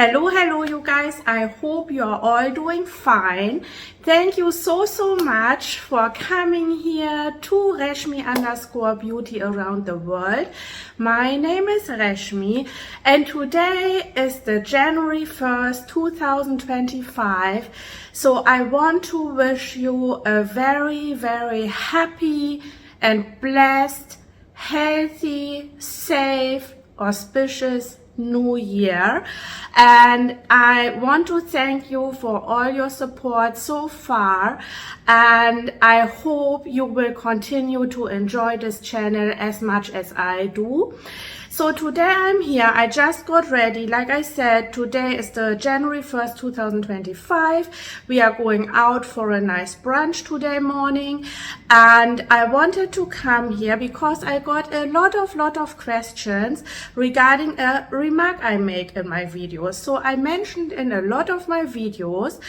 Hello you guys, I hope you are all doing fine. Thank you so much for coming here to Reshmi_beauty around the world. My name is Reshmi and today is the January 1st 2025. So I want to wish you a very happy and blessed, healthy, safe, auspicious New Year, and I want to thank you for all your support so far, and I hope you will continue to enjoy this channel as much as I do. So today I'm here, I just got ready. Like I said, today is the January 1st 2025. We are going out for a nice brunch today morning, and I wanted to come here because I got a lot of questions regarding a remark I make in my videos. So I mentioned in a lot of my videos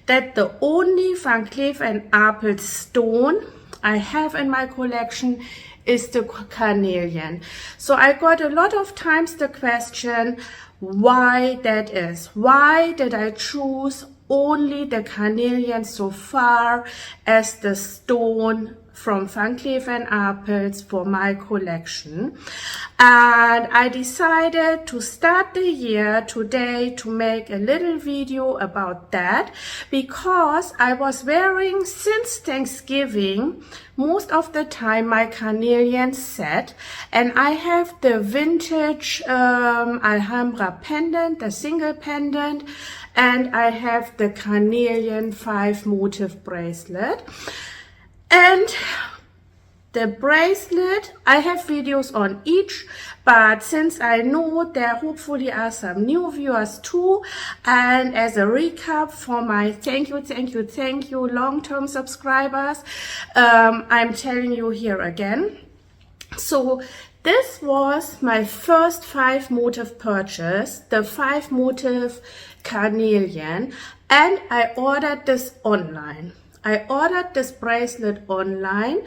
that the only Van Cleef&Arpels stone I have in my collection is the Carnelian. So I got a lot of times the question why that is. Why did I choose only the Carnelian so far as the stone from Van Cleef&Arpels for my collection? And I decided to start the year today to make a little video about that, because I was wearing since Thanksgiving most of the time my Carnelian set, and I have the vintage Alhambra pendant, the single pendant, and I have the Carnelian 5 motif bracelet. And the bracelet, I have videos on each, but since I know there hopefully are some new viewers too, and as a recap for my thank you long-term subscribers, I'm telling you here again. So this was my first 5 motif purchase, the 5 motif Carnelian, and I ordered this online. I ordered this bracelet online.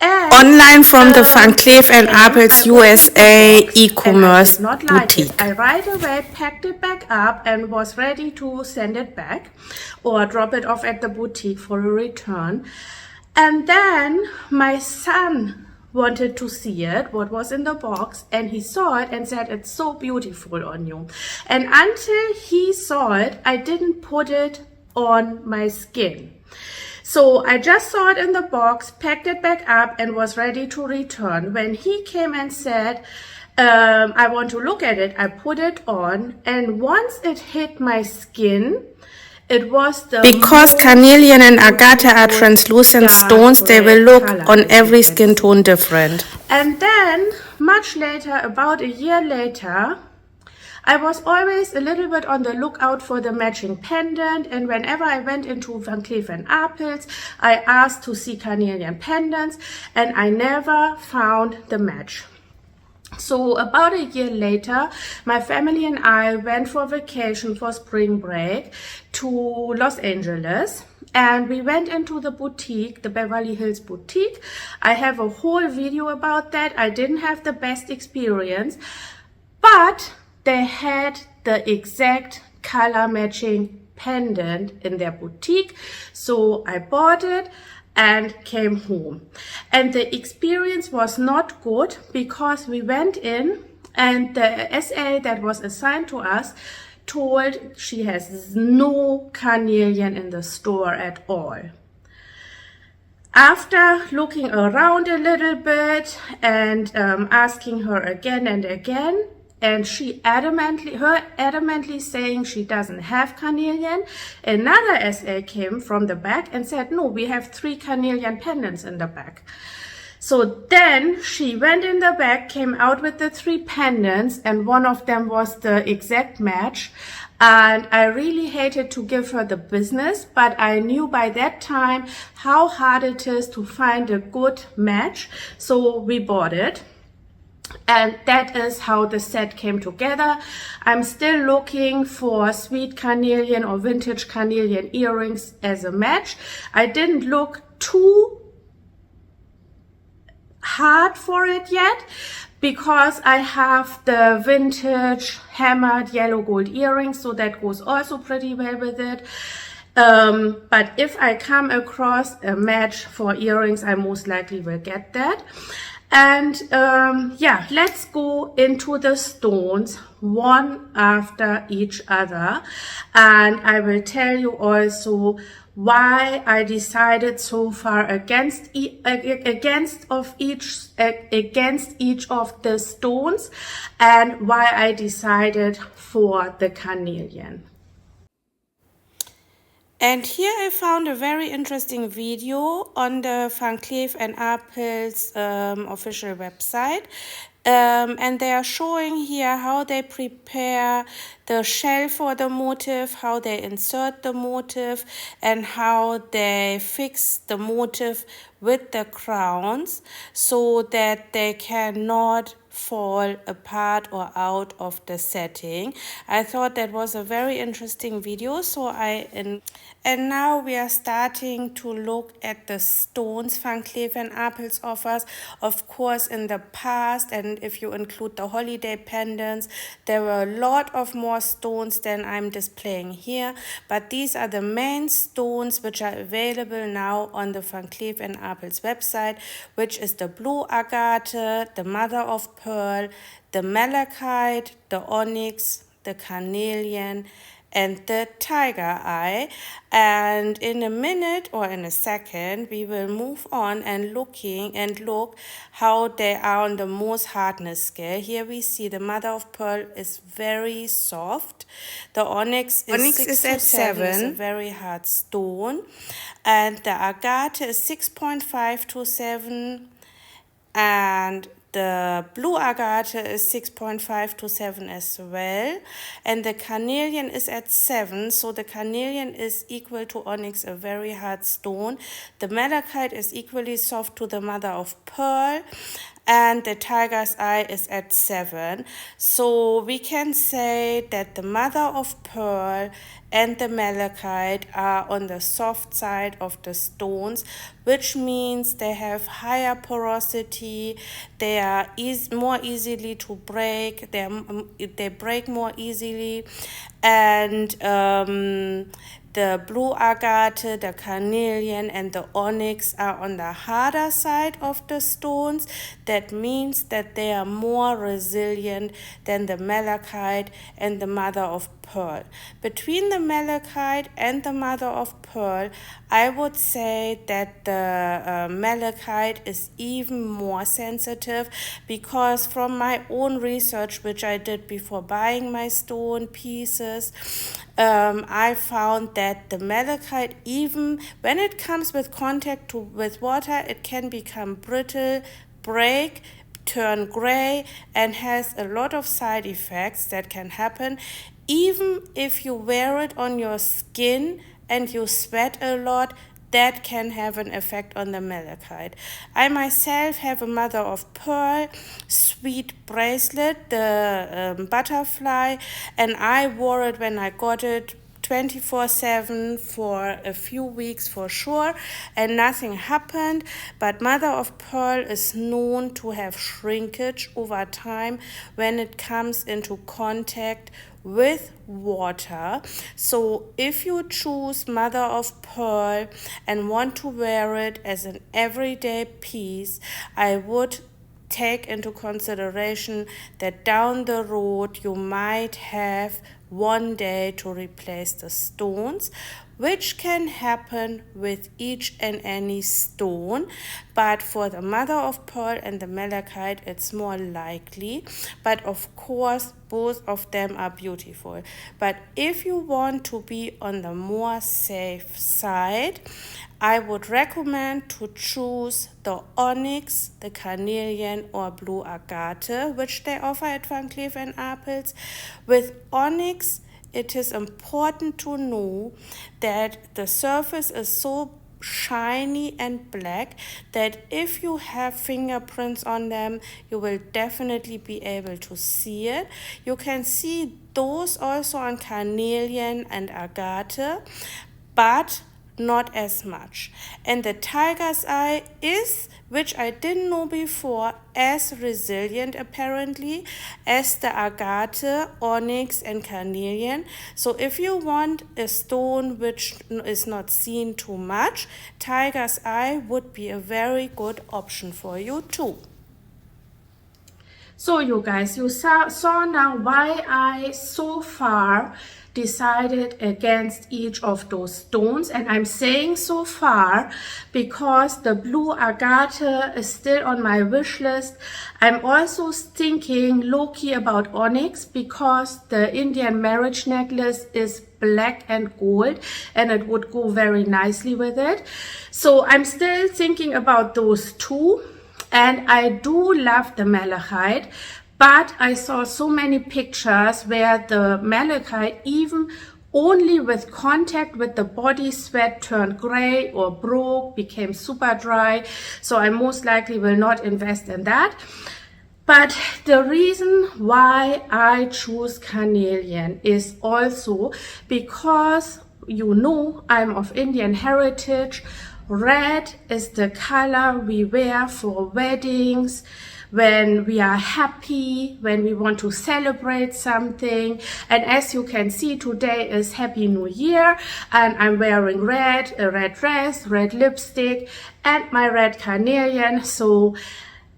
And, online from the Van Cleef&Arpels USA e-commerce boutique. I right away packed it back up and was ready to send it back or drop it off at the boutique for a return. And then my son wanted to see it, what was in the box, and he saw it and said, "It's so beautiful on you." And until he saw it, I didn't put it on my skin. So I just saw it in the box, packed it back up and was ready to return. When he came and said, I want to look at it, I put it on, and once it hit my skin, it was the because Carnelian and Agate are translucent stones, they will look on every skin tone different. And then much later, about a year later, I was always a little bit on the lookout for the matching pendant, and whenever I went into Van Cleef&Arpels, I asked to see Carnelian pendants, and I never found the match. So about a year later, my family and I went for vacation for spring break to Los Angeles, and we went into the boutique, the Beverly Hills boutique. I have a whole video about that. I didn't have the best experience, but they had the exact color matching pendant in their boutique. So I bought it and came home. And the experience was not good because we went in and the SA that was assigned to us told she has no Carnelian in the store at all. After looking around a little bit and asking her again and again, and she adamantly saying she doesn't have Carnelian, another SA came from the back and said, "No, we have 3 Carnelian pendants in the back." So then she went in the back, came out with the 3 pendants, and one of them was the exact match. And I really hated to give her the business, but I knew by that time how hard it is to find a good match. So we bought it. And that is how the set came together. I'm still looking for sweet Carnelian or vintage Carnelian earrings as a match. I didn't look too hard for it yet because I have the vintage hammered yellow gold earrings, so that goes also pretty well with it. But if I come across a match for earrings, I most likely will get that. And yeah, let's go into the stones one after each other, and I will tell you also why I decided so far against each of the stones, and why I decided for the carnelian. And here I found a very interesting video on the Van Cleef&Arpels official website. And they are showing here how they prepare the shell for the motif, how they insert the motif, and how they fix the motif with the crowns so that they cannot fall apart or out of the setting. I thought that was a very interesting video, and now we are starting to look at the stones Van Cleef&Arpels offers. Of course, in the past, and if you include the holiday pendants, there were a lot of more stones than I'm displaying here, but these are the main stones which are available now on the Van Cleef&Arpels website, which is the blue agate, the mother of pearl, the malachite, the onyx, the carnelian, and the tiger eye. And in a minute or in a second we will move on and look how they are on the Mohs hardness scale. Here we see the mother of pearl is very soft, the onyx is at 7, is a very hard stone, and the agate is 6.5 to 7, and the blue agate is 6.5 to 7 as well, and the carnelian is at 7, so the carnelian is equal to onyx, a very hard stone. The malachite is equally soft to the mother of pearl, and the tiger's eye is at 7. So we can say that the mother of pearl and the malachite are on the soft side of the stones, which means they have higher porosity, they are more easily to break, they break more easily, and the blue agate, the carnelian, and the onyx are on the harder side of the stones. That means that they are more resilient than the malachite and the mother of pearl. Between the malachite and the mother of pearl, I would say that the malachite is even more sensitive, because from my own research, which I did before buying my stone pieces, I found that the malachite, even when it comes with contact with water, it can become brittle, break, turn gray, and has a lot of side effects that can happen even if you wear it on your skin and you sweat a lot. That can have an effect on the malachite. I myself have a mother of pearl sweet bracelet, the butterfly, and I wore it when I got it 24/7 for a few weeks for sure, and nothing happened. But mother of pearl is known to have shrinkage over time when it comes into contact with water. So if you choose mother of pearl and want to wear it as an everyday piece, I would take into consideration that down the road you might have one day to replace the stones, which can happen with each and any stone. But for the mother of pearl and the malachite, it's more likely. But of course, both of them are beautiful. But if you want to be on the more safe side, I would recommend to choose the onyx, the carnelian, or blue agate, which they offer at Van Cleef&Arpels. With onyx, it is important to know that the surface is so shiny and black that if you have fingerprints on them, you will definitely be able to see it. You can see those also on carnelian and agate, but not as much. And the tiger's eye is, which I didn't know before, as resilient apparently as the agate, onyx and carnelian. So if you want a stone which is not seen too much, tiger's eye would be a very good option for you too. So you guys, you saw now why I so far decided against each of those stones, and I'm saying so far because the blue agate is still on my wish list. I'm also thinking low-key about onyx because the Indian marriage necklace is black and gold and it would go very nicely with it. So I'm still thinking about those two, and I do love the malachite. But I saw so many pictures where the malachite, even only with contact with the body sweat, turned gray or broke, became super dry. So I most likely will not invest in that. But the reason why I choose carnelian is also because, you know, I'm of Indian heritage. Red is the color we wear for weddings, when we are happy, when we want to celebrate something. And as you can see, today is Happy New Year, and I'm wearing red, a red dress, red lipstick, and my red carnelian. So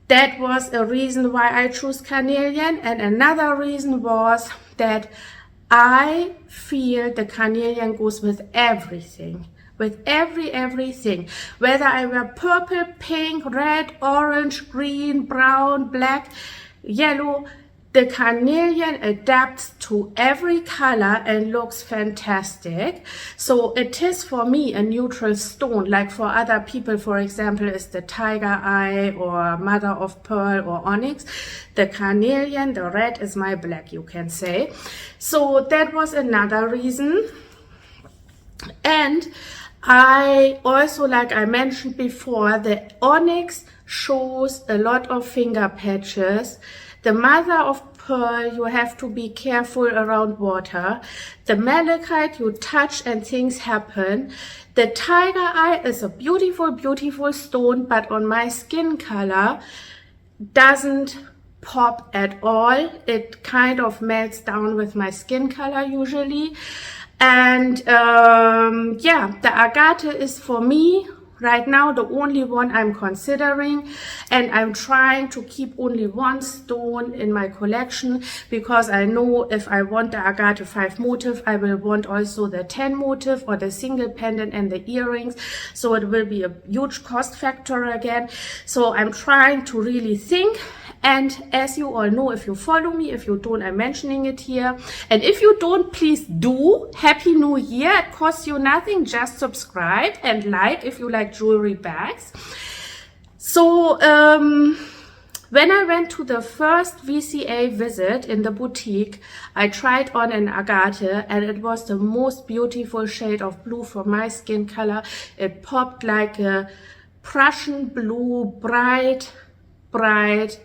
that was a reason why I chose carnelian. And another reason was that I feel the carnelian goes with everything. With everything, whether I wear purple, pink, red, orange, green, brown, black, yellow, the carnelian adapts to every color and looks fantastic. So it is for me a neutral stone, like for other people, for example, is the tiger eye or mother of pearl or onyx. The carnelian, the red is my black, you can say. So that was another reason. And I also, like I mentioned before, the onyx shows a lot of finger patches. The mother of pearl, you have to be careful around water. The malachite, you touch and things happen. The tiger eye is a beautiful, beautiful stone, but on my skin color doesn't pop at all. It kind of melts down with my skin color usually. And yeah, the agate is for me right now the only one I'm considering, and I'm trying to keep only one stone in my collection because I know if I want the agate 5 motif, I will want also the 10 motif or the single pendant and the earrings. So it will be a huge cost factor again. So I'm trying to really think. And as you all know, if you follow me, if you don't, I'm mentioning it here. And if you don't, please do. Happy New Year. It costs you nothing. Just subscribe and like if you like jewelry bags. So when I went to the first VCA visit in the boutique, I tried on an agate, and it was the most beautiful shade of blue for my skin color. It popped like a Prussian blue, bright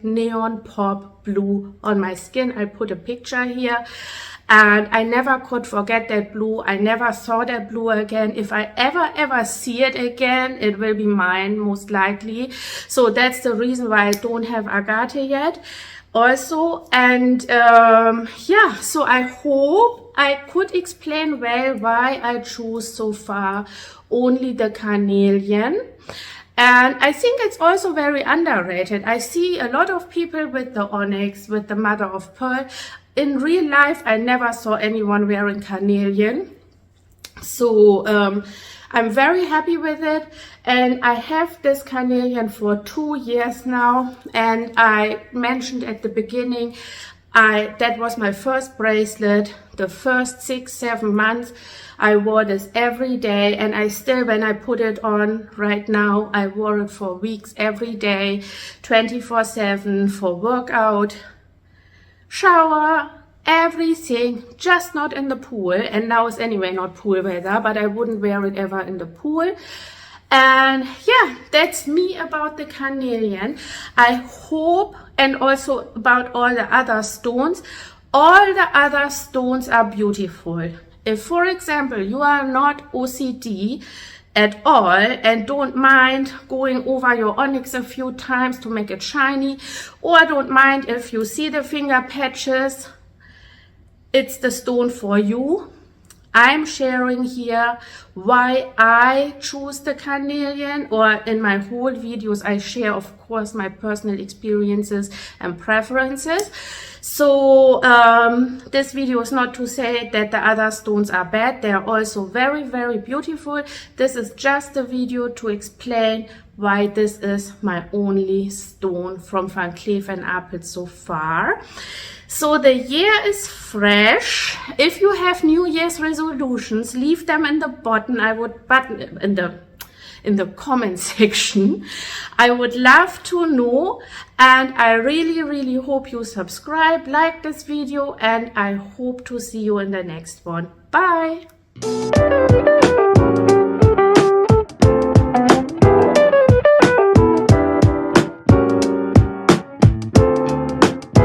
neon pop blue on my skin. I put a picture here, and I never could forget that blue. I never saw that blue again. If I ever see it again, it will be mine most likely. So that's the reason why I don't have agate yet also. And yeah, so I hope I could explain well why I choose so far only the carnelian. And I think it's also very underrated. I see a lot of people with the onyx, with the mother of pearl. In real life, I never saw anyone wearing carnelian. So I'm very happy with it. And I have this carnelian for 2 years now. And I mentioned at the beginning, that was my first bracelet. The first 6-7 months I wore this every day, and I still, when I put it on right now, I wore it for weeks every day, 24/7 for workout, shower, everything, just not in the pool. And now it's anyway not pool weather, but I wouldn't wear it ever in the pool. And yeah, that's me about the carnelian. I hope, and also about all the other stones. All the other stones are beautiful. If, for example, you are not OCD, at all, and don't mind going over your onyx a few times to make it shiny, or don't mind if you see the finger patches, it's the stone for you. I'm sharing here why I choose the Carnelian, or in my whole videos I share, of course, my personal experiences and preferences. So this video is not to say that the other stones are bad. They are also very, very beautiful. This is just a video to explain why this is my only stone from Van Cleef&Arpels so far. So the year is fresh. If you have New Year's resolutions, leave them in the bottom. In the comment section. I would love to know, and I really, really hope you subscribe, like this video, and I hope to see you in the next one. Bye.